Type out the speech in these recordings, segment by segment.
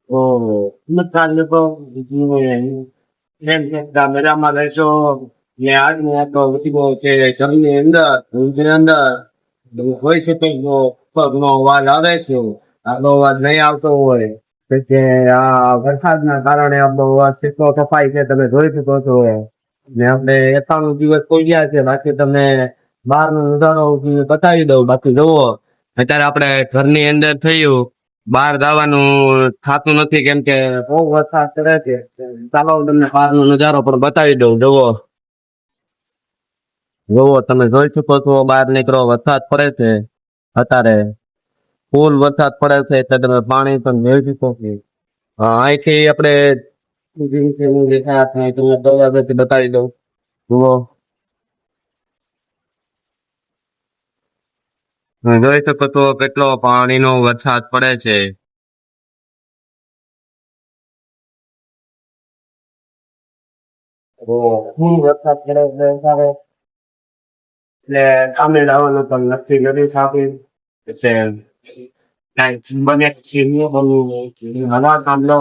Magkano ba mo yan? Yan, cameraman adesso le armi ecco tipo che camminando camminando poi se tengo no guarda adesso allora નહીં આવતો હોય કે આ વરસાદના કારણે આપણો કેટલો સફાઈ છે તમે જોઈ શકો છો ને આપણે 91 દિવસ કોઈ ગયા છે બાકી તમને બહારનો નજારો બતાવી દઉં બાકી જુઓ અત્યારે આપણે ઘરની અંદર થયું બહાર જવાનું થાતું નથી કેમ કે બહુ વરસાદ પડે છે ચાલો હું તમને બહારનો નજારો પણ બતાવી દઉં જુઓ જુઓ તમે જોઈ શકો છો બહાર નીકળો વરસાદ પડે છે અત્યારે ફૂલ વરસાદ પડે છે એટલે તમે પાણી પણ જોઈ શકો છો અહીંથી આપણે તમને દરવાજાથી બતાવી દઉં જુઓ જોઈ શકો છો કેટલો પાણીનો વરસાદ પડે છે ફૂલ વરસાદ પડે છે એટલે અમે લાવવાનું પણ નક્કી કર્યું સાહેબ એટલે કાંઈ બને છીનવું બનવું હવા કામલો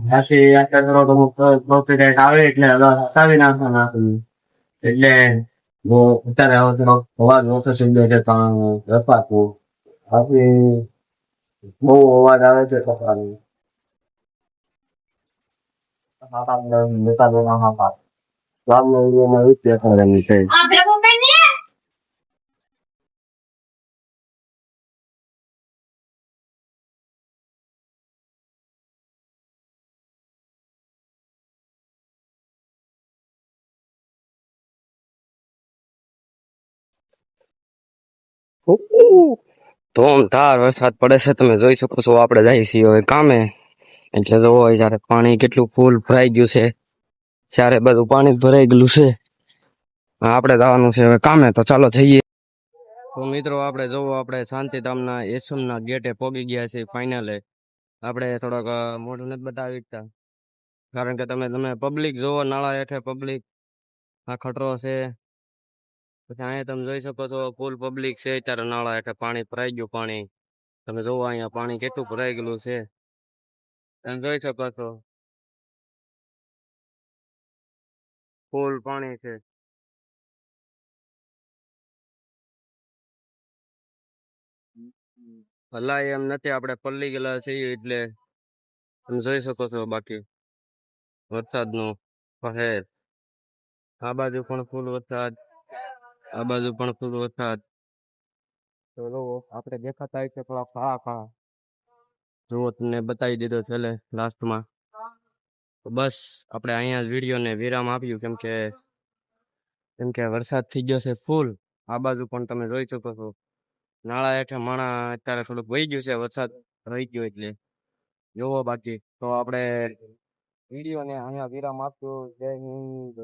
ત્યાંથી અત્યારે અમુક પ્રોફિટ આવે એટલે હવે હટાવી નાખવાના એટલે અત્યારે હવે થોડો અવાજ ઓછો સિંધે છે પણ રપાતું બાકી બહુ અવાજ આવે છે કપડાનો ગામના એરિયામાં એવું જ દેખાડે એમ છે ધોમધાર વરસાદ પડે છે તમે જોઈ શકો છો આપણે જઈએ છીએ હવે કામે એટલે તો હોય જયારે પાણી કેટલું ફૂલ ભરાઈ ગયું છે ત્યારે બધું પાણી ભરાઈ ગયેલું છે આપણે જવાનું છે હવે કામે તો ચાલો જઈએ તો મિત્રો આપણે જોવો આપણે શાંતિધામના એસમના ગેટે પહોંચી ગયા છે ફાઇનલે આપણે થોડોક મોઢું નથી બતાવી શકતા કારણ કે તમે પબ્લિક જોવો નાળા હેઠે પબ્લિક આ ખતરો છે પછી અહીંયા તમે જોઈ શકો છો ફૂલ પબ્લિક છે ત્યારે નાળા હેઠે પાણી ભરાઈ ગયું પાણી તમે જોવો અહીંયા પાણી કેટલું ભરાઈ ગયેલું છે તમે જોઈ શકો છો ફૂલ પાણી છે ભલાઈ એમ નથી આપણે પલ્લી ગયેલા છીએ એટલે તમે જોઈ શકો છો બાકી વરસાદનું કહેર આ બાજુ પણ ફૂલ વરસાદ આ બાજુ પણ ફૂલ વરસાદ તો આપણે દેખાતા હોય છે થોડા ખા ખા જુઓ તમને બતાવી દીધો છેલ્લે લાસ્ટમાં તો બસ આપણે અહીંયા જ વિડીયોને વિરામ આપ્યું કેમ કે વરસાદ થઈ ગયો છે ફૂલ આ બાજુ પણ તમે જોઈ શકો છો નાળા હેઠે માણા અત્યારે થોડુંક વહી ગયું છે વરસાદ રહી ગયો એટલે જોવો બાકી તો આપણે વિડીયોને અહીંયા વિરામ આપ્યો જય હિન્દ.